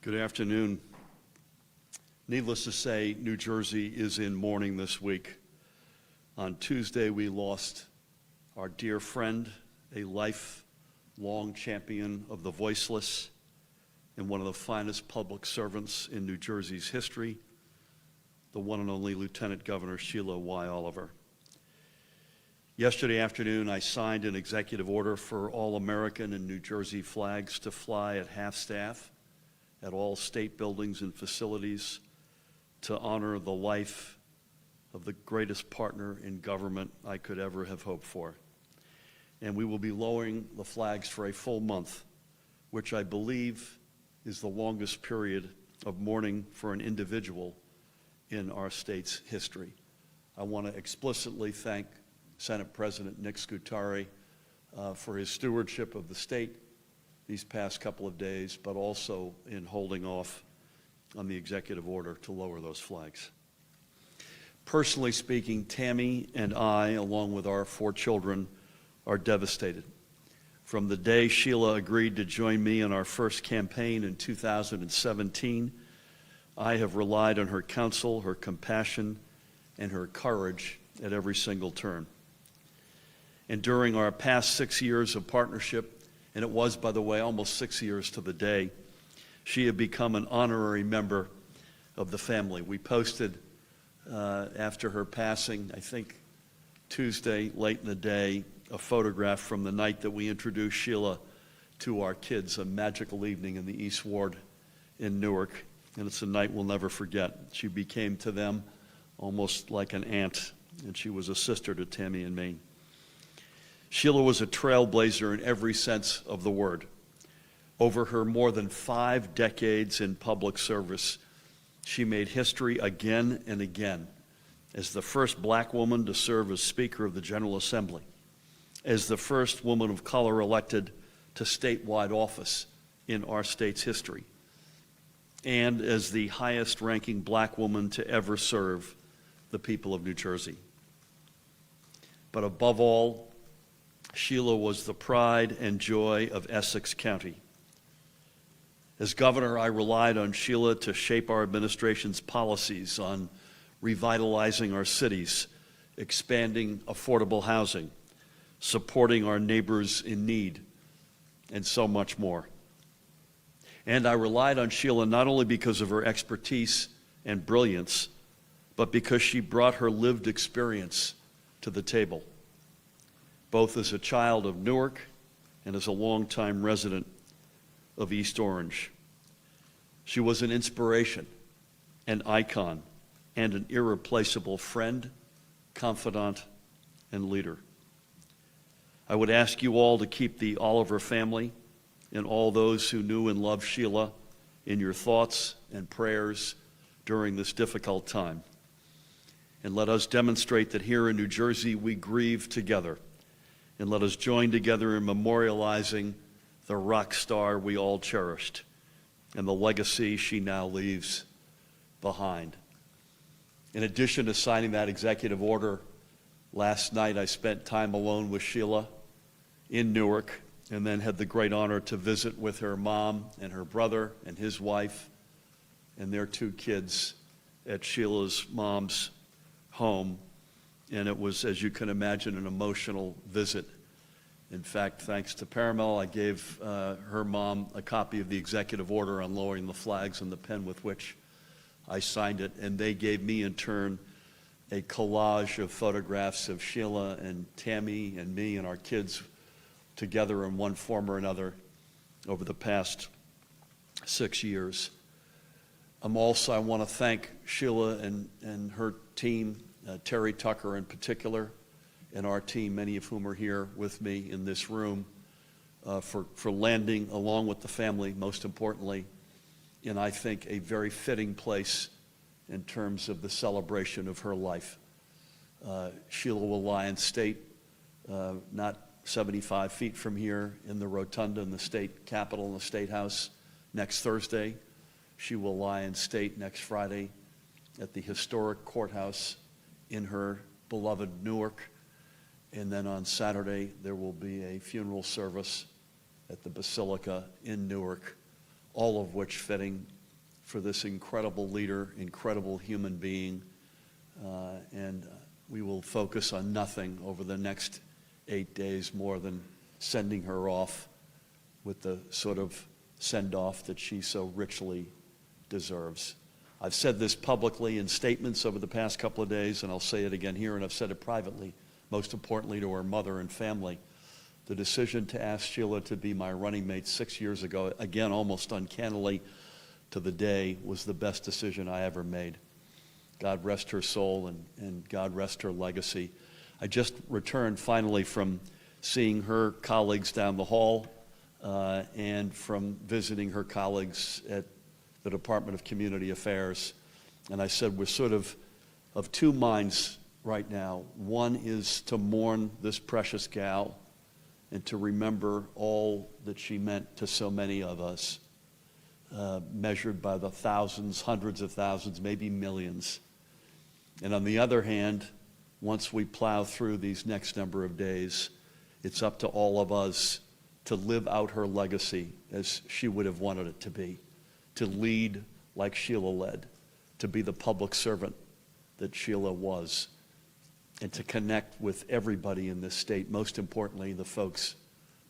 Good afternoon. Needless to say, New Jersey is in mourning this week. On Tuesday, we lost our dear friend, a lifelong champion of the voiceless, and one of the finest public servants in New Jersey's history, the one and only Lieutenant Governor Sheila Oliver. Yesterday afternoon, I signed an executive order for all American and New Jersey flags to fly at half-staff at all state buildings and facilities to honor the life of the greatest partner in government I could ever have hoped for. And we will be lowering the flags for a full month, which I believe is the longest period of mourning for an individual in our state's history. I want to explicitly thank Senate President Nick Scutari for his stewardship of the state these past couple of days, but also in holding off on the executive order to lower those flags. Personally speaking, Tammy and I, along with our 4 children, are devastated. From the day Sheila agreed to join me in our first campaign in 2017, I have relied on her counsel, her compassion, and her courage at every single turn. And during our past 6 years of partnership, and it was, by the way, almost 6 years to the day, she had become an honorary member of the family. We posted after her passing, I think Tuesday, late in the day, a photograph from the night that we introduced Sheila to our kids, a magical evening in the East Ward in Newark. And it's a night we'll never forget. She became to them almost like an aunt, and she was a sister to Tammy and me. Sheila was a trailblazer in every sense of the word. Over her more than 5 decades in public service, she made history again and again as the first black woman to serve as Speaker of the General Assembly, as the first woman of color elected to statewide office in our state's history, and as the highest-ranking black woman to ever serve the people of New Jersey. But above all, Sheila was the pride and joy of Essex County. As governor, I relied on Sheila to shape our administration's policies on revitalizing our cities, expanding affordable housing, supporting our neighbors in need, and so much more. And I relied on Sheila not only because of her expertise and brilliance, but because she brought her lived experience to the table, both as a child of Newark and as a longtime resident of East Orange. She was an inspiration, an icon, and an irreplaceable friend, confidant, and leader. I would ask you all to keep the Oliver family and all those who knew and loved Sheila in your thoughts and prayers during this difficult time. And let us demonstrate that here in New Jersey we grieve together. And let us join together in memorializing the rock star we all cherished and the legacy she now leaves behind. In addition to signing that executive order, last night I spent time alone with Sheila in Newark and then had the great honor to visit with her mom and her brother and his wife and their 2 kids at Sheila's mom's home. And it was, as you can imagine, an emotional visit. In fact, thanks to Paramel, I gave her mom a copy of the executive order on lowering the flags and the pen with which I signed it. And they gave me, in turn, a collage of photographs of Sheila and Tammy and me and our kids together in one form or another over the past 6 years. I want to thank Sheila and her team, Terry Tucker in particular, and our team, many of whom are here with me in this room, for landing, along with the family, most importantly, in, I think, a very fitting place in terms of the celebration of her life. Sheila will lie in state, not 75 feet from here, in the rotunda in the state capitol in the Statehouse next Thursday. She will lie in state next Friday at the Historic Courthouse in her beloved Newark. And then on Saturday, there will be a funeral service at the Basilica in Newark, all of which fitting for this incredible leader, incredible human being. And we will focus on nothing over the next 8 days more than sending her off with the sort of send-off that she so richly deserves. I've said this publicly in statements over the past couple of days, and I'll say it again here, and I've said it privately, most importantly to her mother and family. The decision to ask Sheila to be my running mate 6 years ago, again, almost uncannily to the day, was the best decision I ever made. God rest her soul, and God rest her legacy. I just returned finally from seeing her colleagues down the hall and from visiting her colleagues at the Department of Community Affairs. And I said, we're sort of two minds right now. One is to mourn this precious gal and to remember all that she meant to so many of us, measured by the thousands, hundreds of thousands, maybe millions. And on the other hand, once we plow through these next number of days, it's up to all of us to live out her legacy as she would have wanted it to be, to lead like Sheila led, to be the public servant that Sheila was, and to connect with everybody in this state, most importantly, the folks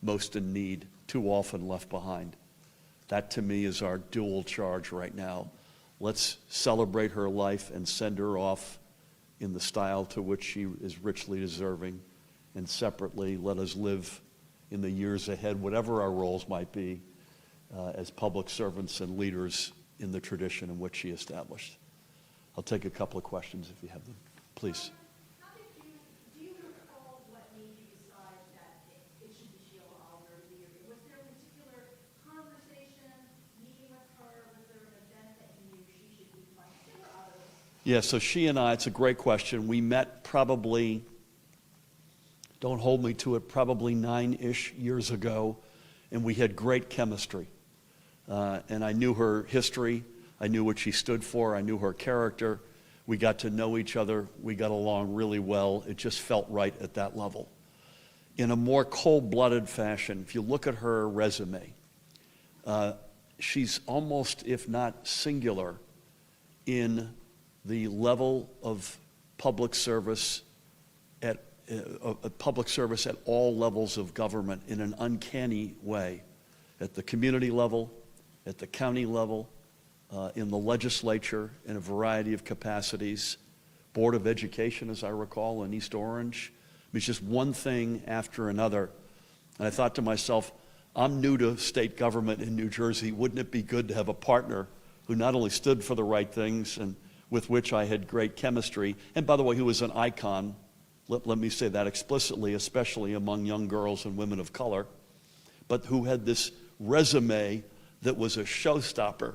most in need, too often left behind. That, to me, is our dual charge right now. Let's celebrate her life and send her off in the style to which she is richly deserving. And separately, let us live in the years ahead, whatever our roles might be, as public servants and leaders in the tradition in which she established. I'll take a couple of questions if you have them. Please. How did do you recall what made you decide that it should be Sheila Oliver to be here? Was there a particular conversation, meeting with her? Was there an event that you knew she should be playing? There were others. Yeah, so she and I, it's a great question. We met probably, don't hold me to it, probably 9-ish years ago, and we had great chemistry. And I knew her history. I knew what she stood for. I knew her character. We got to know each other. We got along really well. It just felt right at that level. In a more cold-blooded fashion, if you look at her resume, she's almost, if not singular, in the level of public service at all levels of government in an uncanny way, at the community level, at the county level, in the legislature, in a variety of capacities, Board of Education, as I recall, in East Orange. I mean, it's just one thing after another. And I thought to myself, I'm new to state government in New Jersey. Wouldn't it be good to have a partner who not only stood for the right things and with which I had great chemistry, and by the way, who was an icon, let me say that explicitly, especially among young girls and women of color, but who had this resume that was a showstopper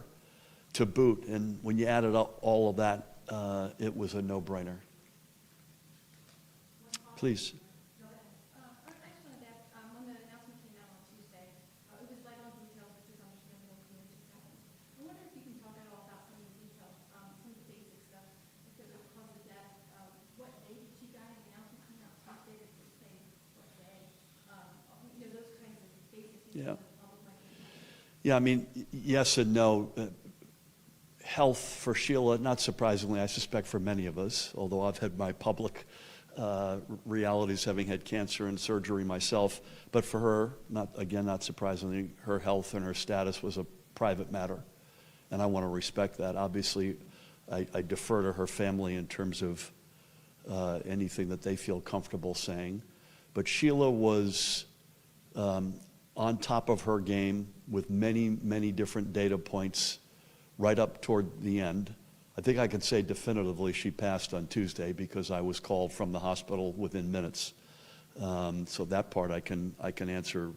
to boot. And when you added up all of that, it was a no-brainer. Please. I just wanted to ask, when the announcement came out on Tuesday, it was light on details, which is understandable because it just happened. I wonder if you can talk at all about some of the details, some of the basic stuff, if there was a cause of death, what day did she die? The announcement came out Tuesday, did it say what day? Those kinds of basic details. Yeah. Yeah, I mean, yes and no. Health for Sheila, not surprisingly, I suspect for many of us, although I've had my public realities having had cancer and surgery myself, but for her, not surprisingly, her health and her status was a private matter, and I want to respect that. Obviously, I defer to her family in terms of anything that they feel comfortable saying, but Sheila was on top of her game with many, many different data points right up toward the end. I think I can say definitively she passed on Tuesday because I was called from the hospital within minutes. So that part I can answer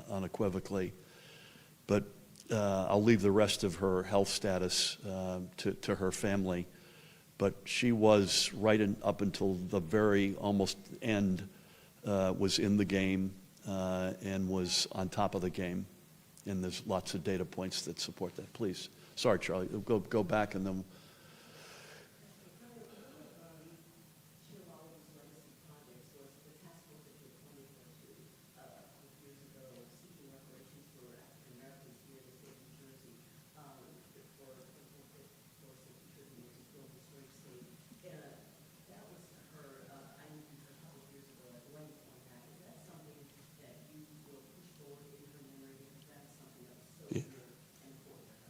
unequivocally. But I'll leave the rest of her health status to her family. But she was up until the very almost end, was in the game and was on top of the game. And there's lots of data points that support that. Please. Sorry, Charlie. Go back and then.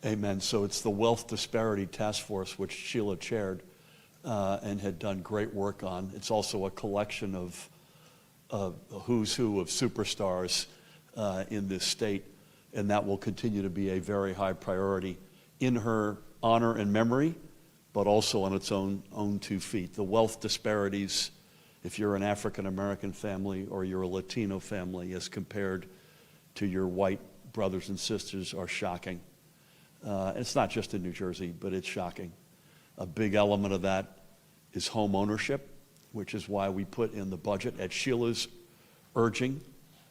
Amen. So it's the Wealth Disparity Task Force, which Sheila chaired and had done great work on. It's also a collection of who's who of superstars in this state, and that will continue to be a very high priority in her honor and memory, but also on its own 2 feet. The wealth disparities, if you're an African-American family or you're a Latino family as compared to your white brothers and sisters, are shocking. It's not just in New Jersey, but it's shocking. A big element of that is home ownership, which is why we put in the budget at Sheila's urging.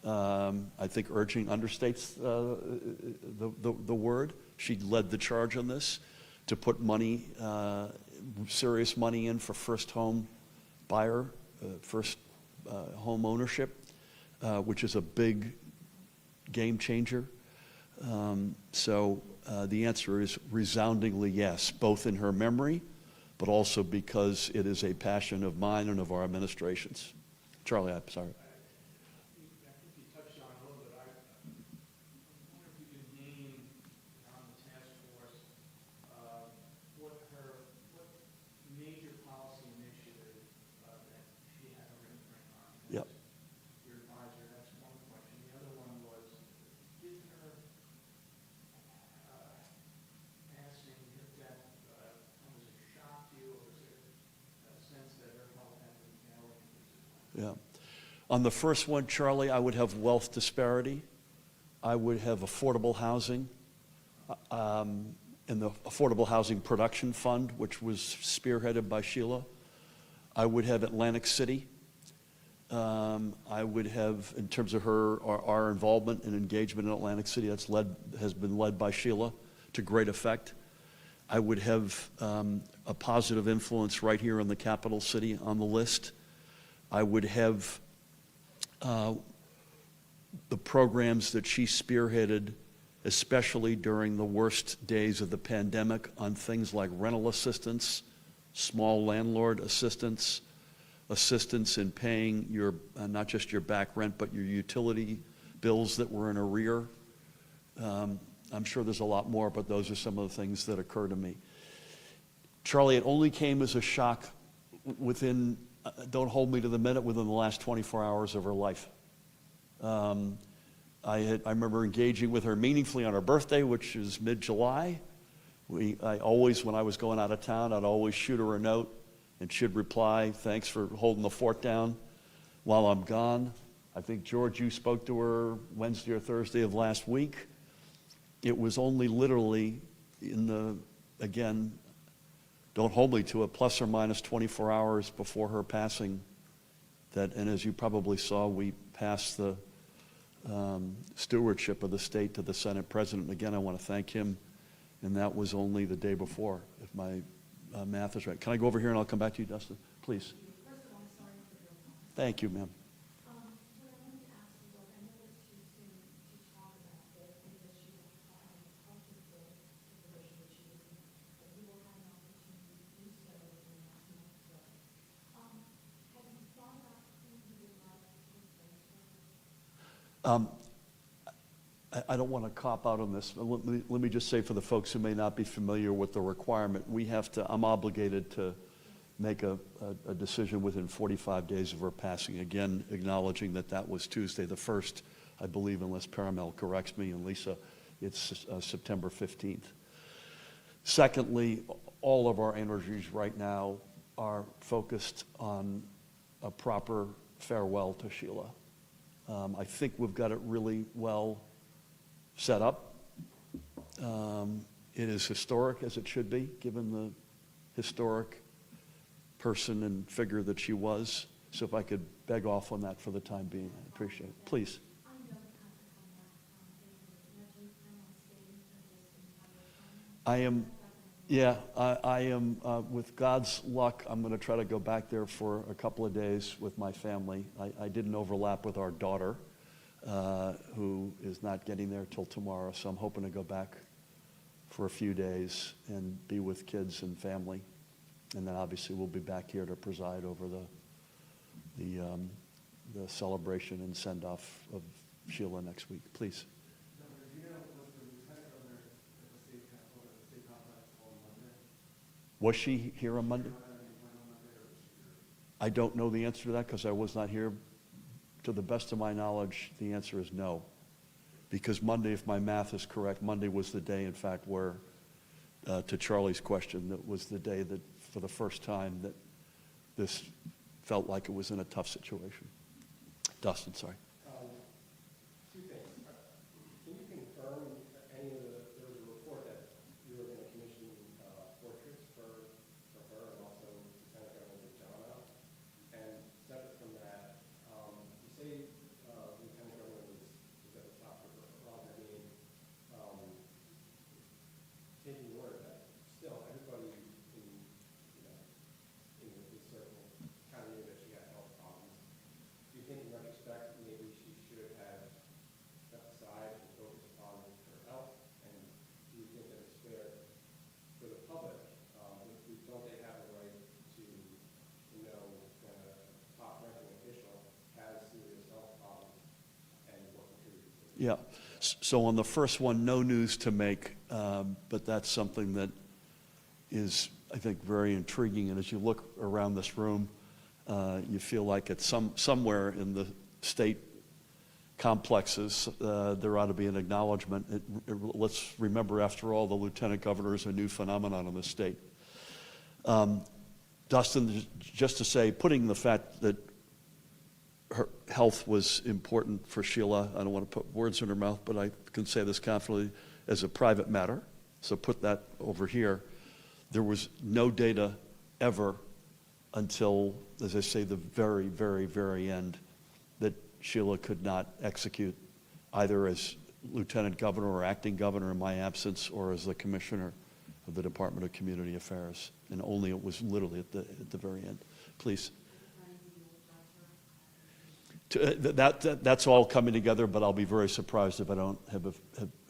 I think urging understates the word. She led the charge on this to put money, serious money in for first home buyer, first home ownership, which is a big game changer. So the answer is resoundingly yes, both in her memory, but also because it is a passion of mine and of our administrations. Charlie, I'm sorry. I think you touched on it a little bit. I wonder if you could name on the task force what major policy initiative that she had a ring on. Yep. Your advisor. That's one question. The other one was, did her passing, her death, was it a shock to you, or was there a sense that her health had been failing? Yeah. On the first one, Charlie, I would have wealth disparity. I would have affordable housing, and the Affordable Housing Production Fund, which was spearheaded by Sheila. I would have Atlantic City. I would have, in terms of our involvement and engagement in Atlantic City, has been led by Sheila to great effect. I would have a positive influence right here in the capital city on the list. I would have the programs that she spearheaded, especially during the worst days of the pandemic, on things like rental assistance, small landlord assistance in paying your, not just your back rent, but your utility bills that were in arrear. I'm sure there's a lot more, but those are some of the things that occur to me. Charlie, it only came as a shock within, don't hold me to the minute, within the last 24 hours of her life. I remember engaging with her meaningfully on her birthday, which is mid-July. I always, when I was going out of town, I'd always shoot her a note, and she'd reply, "Thanks for holding the fort down while I'm gone." I think, George, you spoke to her Wednesday or Thursday of last week. It was only literally again, don't hold me to it, plus or minus 24 hours before her passing, and as you probably saw, we passed the stewardship of the state to the Senate President. Again, I want to thank him, and that was only the day before, if my math is right. Can I go over here and I'll come back to you, Dustin? Please. First of all, I'm sorry for your loss. Thank you, ma'am. What I wanted to ask you was, I know it's too soon to talk about this because she was comfortable with the position that she was in, but we will have an opportunity to do so in the next month or so. Have you thought about who you would like to replace her? I don't want to cop out on this. Let me just say, for the folks who may not be familiar with the requirement, I'm obligated to make a decision within 45 days of her passing. Again, acknowledging that was Tuesday the 1st, I believe, unless Paramel corrects me, and Lisa, it's September 15th. Secondly, all of our energies right now are focused on a proper farewell to Sheila. I think we've got it really well set up. It is historic, as it should be, given the historic person and figure that she was. So if I could beg off on that for the time being, I appreciate it. Please. I know you have to come back. Do you plan on staying for this entire time? I am, yeah, I am, with God's luck, I'm going to try to go back there for a couple of days with my family. I didn't overlap with our daughter, who is not getting there till tomorrow, so I'm hoping to go back for a few days and be with kids and family. And then obviously we'll be back here to preside over the celebration and send-off of Sheila next week. Please. Governor, do you know, was the Lieutenant Governor at the Statehouse Was she here on Monday? I don't know the answer to that because I was not here. To the best of my knowledge, the answer is no. Because Monday, if my math is correct, Monday was the day, in fact, where, to Charlie's question, that was the day that, for the first time, that this felt like it was in a tough situation. Dustin, sorry. Two things. Can you confirm any of the, there was a report that you were going to commission portraits for her and also Lieutenant Governor Sheila. And separate from that, you say Lieutenant Governor was at the top of her name, taking word that still everybody in, you know, in the circle kind of knew that she had health problems. Do you think in retrospect maybe she should have stepped aside and focused on her health? And do you think that it's fair for the public, don't they have a right to know when a top-ranking official has serious health problems and what contributes to it? Yeah. So on the first one, no news to make, but that's something that is, I think, very intriguing. And as you look around this room, you feel like it's somewhere in the state complexes, there ought to be an acknowledgement. Let's remember, after all, the lieutenant governor is a new phenomenon in the state. Dustin, just to say, putting the fact that her health was important for Sheila, I don't want to put words in her mouth, but I can say this confidently, as a private matter, so put that over here. There was no data ever until, as I say, the very, very, very end, that Sheila could not execute either as lieutenant governor or acting governor in my absence or as the commissioner of the Department of Community Affairs. And only it was literally at the very end. Please. That's all coming together, but I'll be very surprised if I don't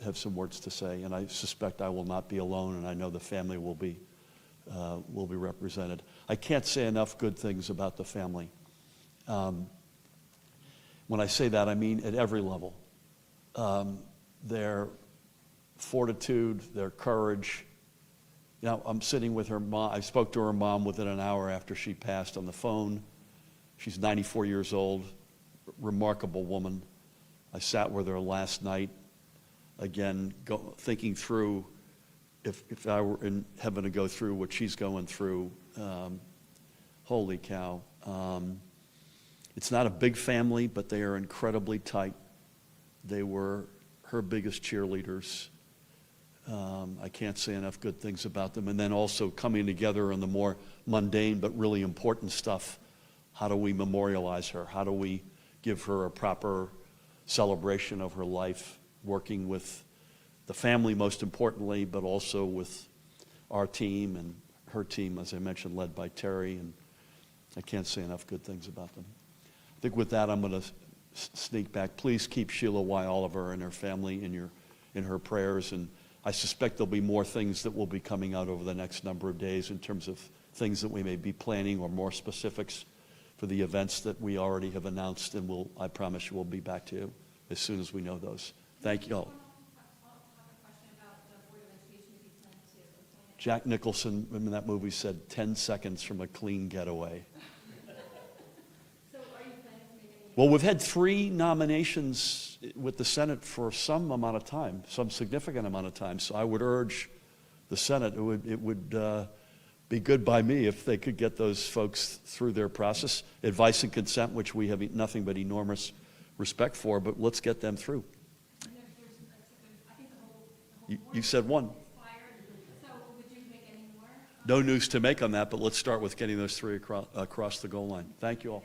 have some words to say. And I suspect I will not be alone, and I know the family will be represented. I can't say enough good things about the family. When I say that, I mean at every level. Their fortitude, their courage. You know, I'm sitting with her mom. I spoke to her mom within an hour after she passed on the phone. She's 94 years old, remarkable woman. I sat with her last night, again, thinking through if I were in heaven to go through what she's going through. Holy cow. It's not a big family, but they are incredibly tight. They were her biggest cheerleaders. I can't say enough good things about them. And then also coming together on the more mundane but really important stuff. How do we memorialize her? How do we give her a proper celebration of her life, working with the family most importantly, but also with our team and her team, as I mentioned, led by Terry. And I can't say enough good things about them. I think with that, I'm going to sneak back. Please keep Sheila Oliver and her family in her prayers. And I suspect there'll be more things that will be coming out over the next number of days in terms of things that we may be planning or more specifics for the events that we already have announced. And I promise you, we'll be back to you as soon as we know those. Thank you all. Jack Nicholson in that movie said 10 seconds from a clean getaway. Well, we've had 3 nominations with the Senate for some amount of time, some significant amount of time. So I would urge the Senate, it would be good by me if they could get those folks through their process. Advice and consent, which we have nothing but enormous respect for, but let's get them through. You said 1. No news to make on that, but let's start with getting those 3 across the goal line. Thank you all.